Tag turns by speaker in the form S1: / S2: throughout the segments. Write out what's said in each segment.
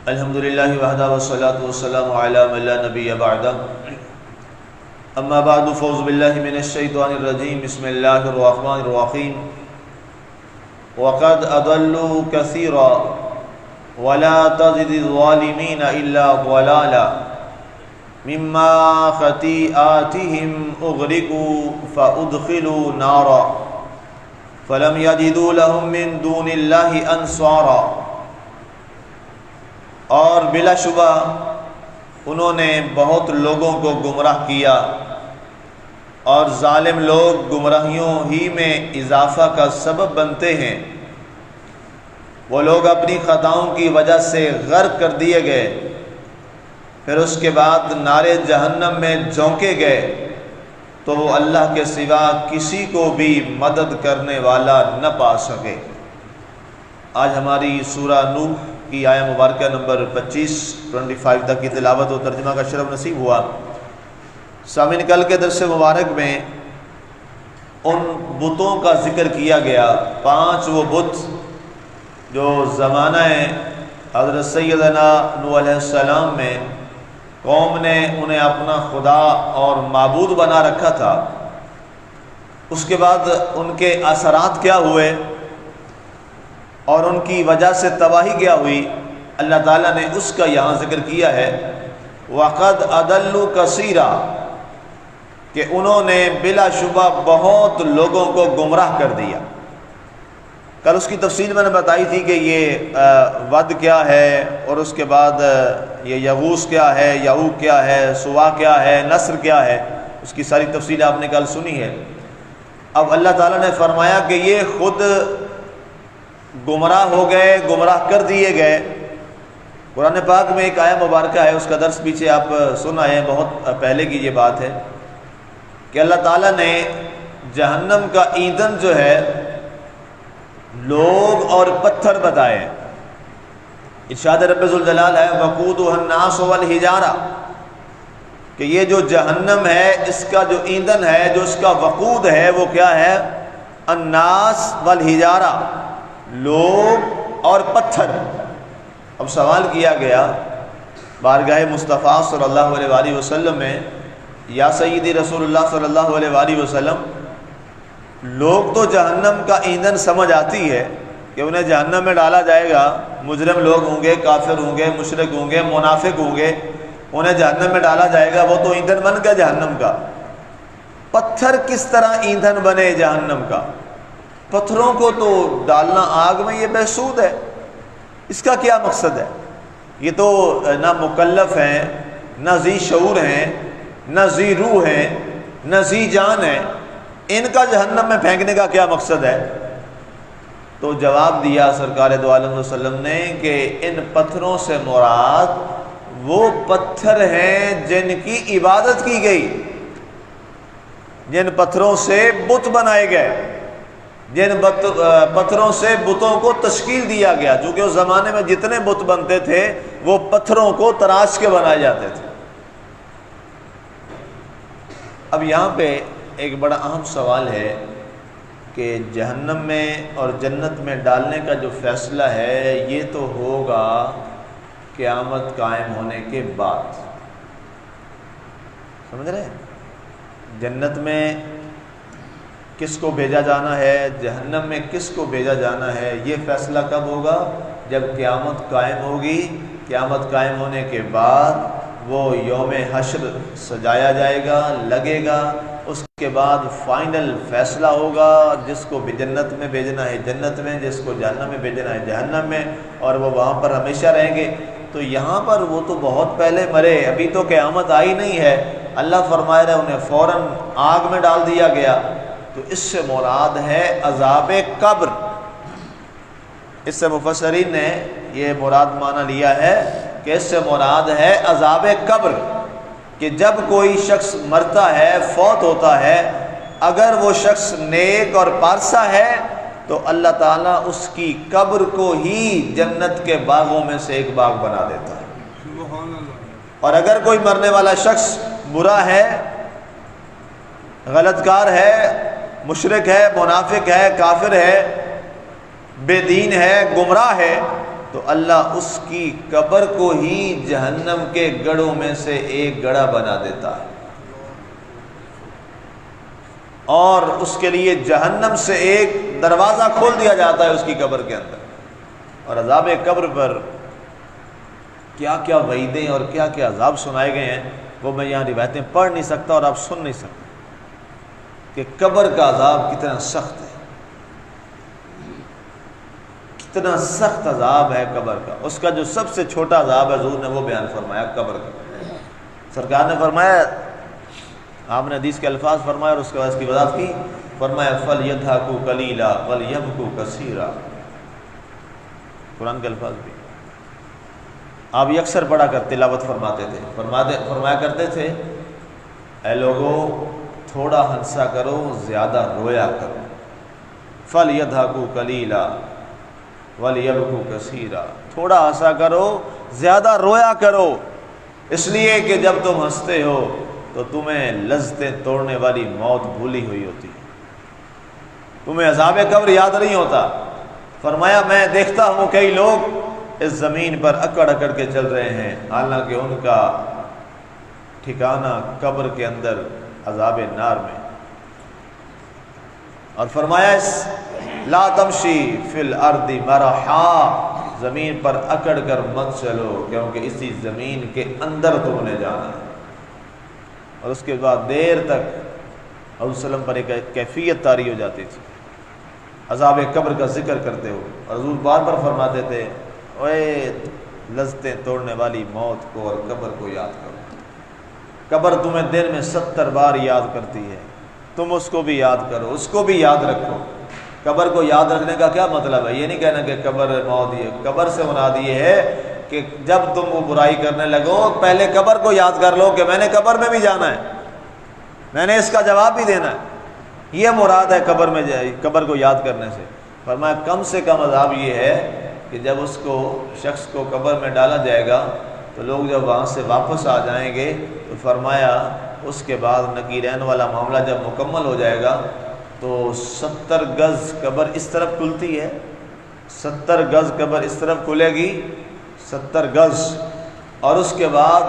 S1: الحمد للہ وحدہ والصلاة والسلام علی من لا نبی بعدہ اما بعد فاعوذ باللہ من الشیطان الرجیم بسم اللہ الرحمن الرحیم وقد اضلوا كثيرا ولا تزد الظالمین الا ضلالا مما خطیئاتهم اغرقوا فادخلوا نارا فلم یجدوا لهم من دون اللہ انصارا۔ اور بلا شبہ انہوں نے بہت لوگوں کو گمراہ کیا، اور ظالم لوگ گمراہیوں ہی میں اضافہ کا سبب بنتے ہیں۔ وہ لوگ اپنی خطاؤں کی وجہ سے غرق کر دیے گئے، پھر اس کے بعد نارے جہنم میں جھونکے گئے تو وہ اللہ کے سوا کسی کو بھی مدد کرنے والا نہ پا سکے۔ آج ہماری سورہ نوح کی آیہ مبارکہ نمبر 25 تک کی تلاوت و ترجمہ کا شرف نصیب ہوا۔ سامعین، کل کے درس مبارک میں ان بتوں کا ذکر کیا گیا، 5 وہ بت جو زمانہ حضرت سیدنا نوح علیہ السلام میں قوم نے انہیں اپنا خدا اور معبود بنا رکھا تھا۔ اس کے بعد ان کے اثرات کیا ہوئے اور ان کی وجہ سے تباہی کیا ہوئی، اللہ تعالیٰ نے اس کا یہاں ذکر کیا ہے۔ وَقَدْ أَضَلُّوا كَثِيرًا، کہ انہوں نے بلا شبہ بہت لوگوں کو گمراہ کر دیا۔ کل اس کی تفصیل میں نے بتائی تھی کہ یہ ود کیا ہے، اور اس کے بعد یہ یغوث کیا ہے، یعوق کیا ہے، سوا کیا ہے، نصر کیا ہے، اس کی ساری تفصیل آپ نے کل سنی ہے۔ اب اللہ تعالیٰ نے فرمایا کہ یہ خود گمراہ ہو گئے، گمراہ کر دیے گئے۔ قرآن پاک میں ایک آیہ مبارکہ ہے، اس کا درس پیچھے آپ سن آئے ہیں، بہت پہلے کی یہ بات ہے کہ اللہ تعالیٰ نے جہنم کا ایندھن جو ہے لوگ اور پتھر بتائے۔ ارشاد رب ذوالجلال ہے وقودها الناس والحجارہ، کہ یہ جو جہنم ہے اس کا جو ایندھن ہے، جو اس کا وقود ہے، وہ کیا ہے؟ الناس والحجارہ، لوگ اور پتھر۔ اب سوال کیا گیا بارگاہ مصطفیٰ صلی اللہ علیہ وآلہ وسلم میں، یا سیدی رسول اللہ صلی اللہ علیہ وآلہ وسلم، لوگ تو جہنم کا ایندھن سمجھ آتی ہے کہ انہیں جہنم میں ڈالا جائے گا، مجرم لوگ ہوں گے، کافر ہوں گے، مشرک ہوں گے، منافق ہوں گے، انہیں جہنم میں ڈالا جائے گا، وہ تو ایندھن بن گیا جہنم کا۔ پتھر کس طرح ایندھن بنے جہنم کا؟ پتھروں کو تو ڈالنا آگ میں یہ محسود ہے، اس کا کیا مقصد ہے؟ یہ تو نہ مکلف ہیں، نہ ذی شعور ہیں، نہ ذی روح ہیں، نہ ذی جان ہیں، ان کا جہنم میں پھینکنے کا کیا مقصد ہے؟ تو جواب دیا سرکار دو عالم صلی اللہ علیہ وسلم نے کہ ان پتھروں سے مراد وہ پتھر ہیں جن کی عبادت کی گئی، جن پتھروں سے بت بنائے گئے، جن پتھروں سے بتوں کو تشکیل دیا گیا، چونکہ اس زمانے میں جتنے بت بنتے تھے وہ پتھروں کو تراش کے بنائے جاتے تھے۔ اب یہاں پہ ایک بڑا اہم سوال ہے کہ جہنم میں اور جنت میں ڈالنے کا جو فیصلہ ہے یہ تو ہوگا قیامت قائم ہونے کے بعد، سمجھ رہے ہیں؟ جنت میں کس کو بھیجا جانا ہے، جہنم میں کس کو بھیجا جانا ہے، یہ فیصلہ کب ہوگا؟ جب قیامت قائم ہوگی۔ قیامت قائم ہونے کے بعد وہ یوم حشر سجایا جائے گا، لگے گا، اس کے بعد فائنل فیصلہ ہوگا، جس کو بھی جنت میں بھیجنا ہے جنت میں، جس کو جہنم میں بھیجنا ہے جہنم میں، اور وہ وہاں پر ہمیشہ رہیں گے۔ تو یہاں پر وہ تو بہت پہلے مرے، ابھی تو قیامت آئی نہیں ہے، اللہ فرما رہے انہیں فوراً آگ میں ڈال دیا گیا۔ تو اس سے مراد ہے عذاب قبر۔ اس سے مفسرین نے یہ مراد معنی لیا ہے کہ اس سے مراد ہے عذاب قبر، کہ جب کوئی شخص مرتا ہے، فوت ہوتا ہے، اگر وہ شخص نیک اور پارسا ہے تو اللہ تعالیٰ اس کی قبر کو ہی جنت کے باغوں میں سے ایک باغ بنا دیتا ہے۔ اور اگر کوئی مرنے والا شخص برا ہے، غلط کار ہے، مشرک ہے، منافق ہے، کافر ہے، بے دین ہے، گمراہ ہے، تو اللہ اس کی قبر کو ہی جہنم کے گڑھوں میں سے ایک گڑھا بنا دیتا ہے، اور اس کے لیے جہنم سے ایک دروازہ کھول دیا جاتا ہے اس کی قبر کے اندر۔ اور عذاب قبر پر کیا کیا وعیدیں اور کیا کیا عذاب سنائے گئے ہیں وہ میں یہاں روایتیں پڑھ نہیں سکتا اور آپ سن نہیں سکتے کہ قبر کا عذاب کتنا سخت ہے، کتنا سخت عذاب ہے قبر کا۔ اس کا جو سب سے چھوٹا عذاب ہے حضور نے وہ بیان فرمایا قبر کا۔ سرکار نے فرمایا، آپ نے حدیث کے الفاظ فرمایا اور اس کے بعد اس کی وضاحت کی، فرمایا فَلْيَضْحَكُوا قَلِيلًا وَلْيَبْكُوا كَثِيرًا، قرآن کے الفاظ بھی آپ یہ اکثر پڑھا کر تلاوت فرماتے تھے، فرمایا کرتے تھے اے لوگوں تھوڑا ہنسا کرو زیادہ رویا کرو، فَلْيَضْحَكُوا قَلِيلًا وَلْيَبْكُوا كَثِيرًا، تھوڑا ہنسا کرو زیادہ رویا کرو، اس لیے کہ جب تم ہنستے ہو تو تمہیں لذتیں توڑنے والی موت بھولی ہوئی ہوتی ہے، تمہیں عذاب قبر یاد نہیں ہوتا۔ فرمایا میں دیکھتا ہوں کئی لوگ اس زمین پر اکڑ اکڑ کے چل رہے ہیں، حالانکہ ان کا ٹھکانہ قبر کے اندر عذاب نار میں۔ اور فرمایا لا تمشی فی الارض مرحا، زمین پر اکڑ کر مت چلو کیونکہ اسی زمین کے اندر تم نے جانا ہے۔ اور اس کے بعد دیر تک حضور صلی اللہ علیہ وسلم پر ایک کیفیت طاری ہو جاتی تھی عذاب قبر کا ذکر کرتے ہو، اور حضور بار بار فرماتے تھے اوے لذتیں توڑنے والی موت کو اور قبر کو یاد کرو، قبر تمہیں دن میں 70 بار یاد کرتی ہے، تم اس کو بھی یاد کرو، اس کو بھی یاد رکھو۔ قبر کو یاد رکھنے کا کیا مطلب ہے؟ یہ نہیں کہنا کہ قبر موت ہے، قبر سے مراد یہ ہے کہ جب تم وہ برائی کرنے لگو پہلے قبر کو یاد کر لو کہ میں نے قبر میں بھی جانا ہے، میں نے اس کا جواب بھی دینا ہے، یہ مراد ہے قبر میں قبر کو یاد کرنے سے۔ فرمایا کم سے کم عذاب یہ ہے کہ جب اس کو شخص کو قبر میں ڈالا جائے گا تو لوگ جب وہاں سے واپس آ جائیں گے تو فرمایا اس کے بعد نکیرین والا معاملہ جب مکمل ہو جائے گا تو 70 گز قبر اس طرف کھلتی ہے، 70 گز قبر اس طرف کھلے گی، 70 گز، اور اس کے بعد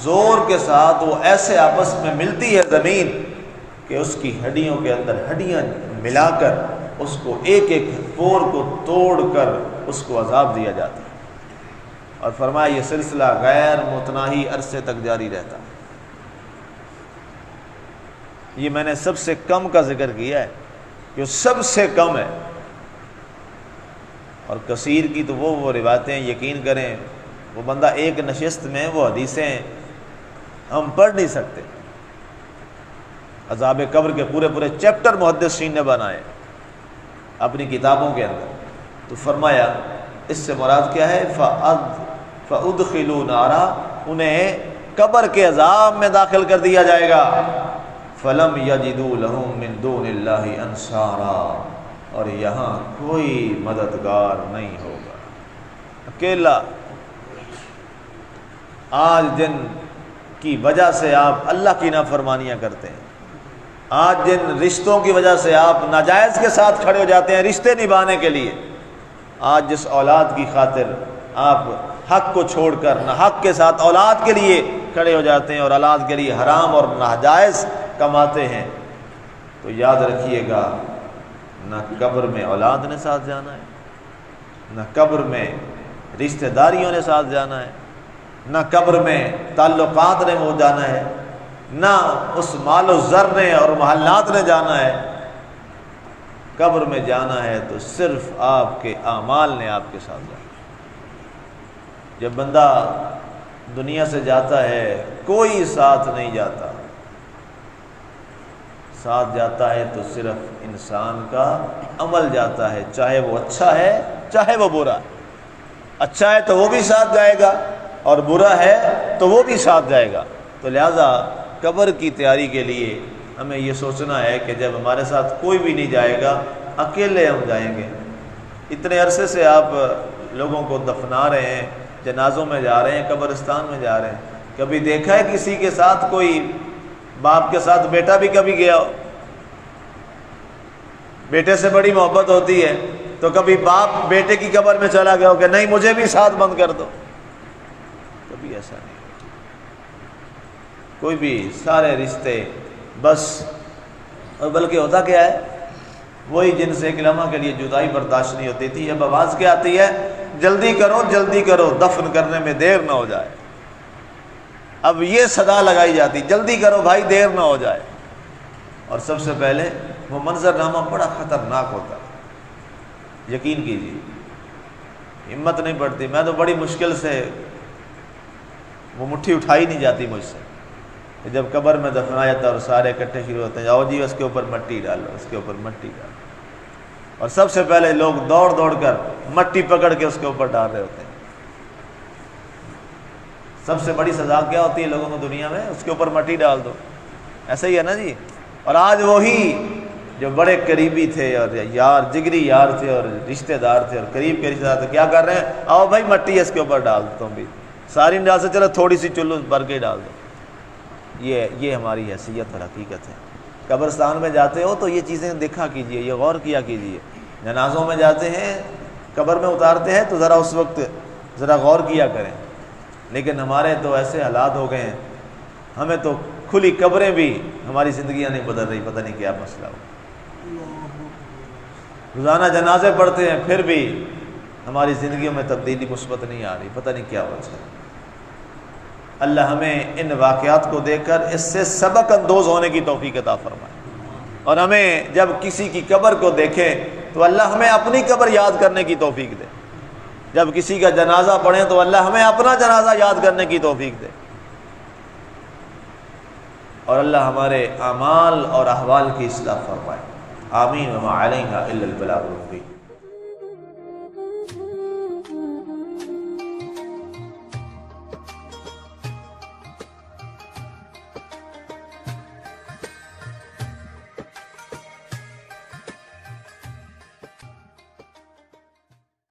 S1: زور کے ساتھ وہ ایسے آپس میں ملتی ہے زمین کہ اس کی ہڈیوں کے اندر ہڈیاں ملا کر اس کو ایک ایک پور کو توڑ کر اس کو عذاب دیا جاتا ہے۔ اور فرمایا یہ سلسلہ غیر متناہی عرصے تک جاری رہتا ہے۔ یہ میں نے سب سے کم کا ذکر کیا ہے کہ سب سے کم ہے، اور کثیر کی تو وہ روایتیں یقین کریں وہ بندہ ایک نشست میں وہ حدیثیں ہم پڑھ نہیں سکتے۔ عذاب قبر کے پورے پورے چیپٹر محدثین نے بنائے اپنی کتابوں کے اندر۔ تو فرمایا اس سے مراد کیا ہے؟ فَأُدْخِلُوا نَارًا، انہیں قبر کے عذاب میں داخل کر دیا جائے گا۔ فَلَمْ يَجِدُوا لَهُم مِّن دُونِ اللَّهِ أَنصَارًا، اور یہاں کوئی مددگار نہیں ہوگا، اکیلا۔ آج جن کی وجہ سے آپ اللہ کی نافرمانیاں کرتے ہیں، آج جن رشتوں کی وجہ سے آپ ناجائز کے ساتھ کھڑے ہو جاتے ہیں رشتے نبھانے کے لیے، آج جس اولاد کی خاطر آپ حق کو چھوڑ کر ناحق کے ساتھ اولاد کے لیے کھڑے ہو جاتے ہیں اور اولاد کے لیے حرام اور ناجائز کماتے ہیں، تو یاد رکھیے گا نہ قبر میں اولاد نے ساتھ جانا ہے، نہ قبر میں رشتہ داریوں نے ساتھ جانا ہے، نہ قبر میں تعلقات نے وہ جانا ہے، نہ اس مال و زر نے اور محلات نے جانا ہے۔ قبر میں جانا ہے تو صرف آپ کے اعمال نے آپ کے ساتھ جانا ہے۔ جب بندہ دنیا سے جاتا ہے کوئی ساتھ نہیں جاتا، ساتھ جاتا ہے تو صرف انسان کا عمل جاتا ہے، چاہے وہ اچھا ہے چاہے وہ برا ہے، اچھا ہے تو وہ بھی ساتھ جائے گا اور برا ہے تو وہ بھی ساتھ جائے گا۔ تو لہٰذا قبر کی تیاری کے لیے ہمیں یہ سوچنا ہے کہ جب ہمارے ساتھ کوئی بھی نہیں جائے گا اکیلے ہم جائیں گے۔ اتنے عرصے سے آپ لوگوں کو دفنا رہے ہیں، جنازوں میں جا رہے ہیں، قبرستان میں جا رہے ہیں، کبھی دیکھا ہے کسی کے ساتھ کوئی باپ کے ساتھ بیٹا بھی کبھی گیا ہو؟ بیٹے سے بڑی محبت ہوتی ہے، تو کبھی باپ بیٹے کی قبر میں چلا گیا ہو کہ نہیں مجھے بھی ساتھ بند کر دو، کبھی ایسا نہیں، کوئی بھی، سارے رشتے بس. اور بلکہ ہوتا کیا ہے، وہی جن سے ایک لمحہ کے لیے جدائی برداشت نہیں ہوتی تھی، اب آواز کیا آتی ہے، جلدی کرو جلدی کرو دفن کرنے میں دیر نہ ہو جائے. اب یہ صدا لگائی جاتی، جلدی کرو بھائی دیر نہ ہو جائے. اور سب سے پہلے وہ منظر نامہ بڑا خطرناک ہوتا ہے، یقین کیجیے، ہمت نہیں پڑتی. میں تو بڑی مشکل سے، وہ مٹھی اٹھائی نہیں جاتی مجھ سے، جب قبر میں دفنایا جاتا اور سارے اکٹھے شروع ہوتے ہیں، آؤ جی اس کے اوپر مٹی ڈالو، اس کے اوپر مٹی ڈالو. اور سب سے پہلے لوگ دوڑ دوڑ کر مٹی پکڑ کے اس کے اوپر ڈال رہے ہوتے ہیں. سب سے بڑی سزا کیا ہوتی ہے لوگوں کو دنیا میں، اس کے اوپر مٹی ڈال دو. ایسا ہی ہے نا جی. اور آج وہی جو بڑے قریبی تھے اور یار، جگری یار تھے اور رشتہ دار تھے اور قریب کے رشتہ دار تھے، کیا کر رہے ہیں، آؤ بھائی مٹی اس کے اوپر ڈال دو، تم بھی ساری نہیں ڈال سے، چلو تھوڑی سی چلو بھر کے ڈال دو. یہ ہماری حیثیت اور حقیقت ہے. قبرستان میں جاتے ہو تو یہ چیزیں دیکھا کیجئے، یہ غور کیا کیجئے. جنازوں میں جاتے ہیں، قبر میں اتارتے ہیں تو ذرا اس وقت ذرا غور کیا کریں. لیکن ہمارے تو ایسے حالات ہو گئے ہیں، ہمیں تو کھلی قبریں بھی ہماری زندگیاں نہیں بدل رہی، پتہ نہیں کیا مسئلہ ہو. روزانہ جنازے پڑھتے ہیں پھر بھی ہماری زندگیوں میں تبدیلی مثبت نہیں آ رہی، پتہ نہیں کیا وجہ ہے. اللہ ہمیں ان واقعات کو دیکھ کر اس سے سبق اندوز ہونے کی توفیق عطا فرمائے، اور ہمیں جب کسی کی قبر کو دیکھیں تو اللہ ہمیں اپنی قبر یاد کرنے کی توفیق دے. جب کسی کا جنازہ پڑھیں تو اللہ ہمیں اپنا جنازہ یاد کرنے کی توفیق دے. اور اللہ ہمارے اعمال اور احوال کی اصلاح فرمائے. آمین. وما علینا الا البلاغ المبین.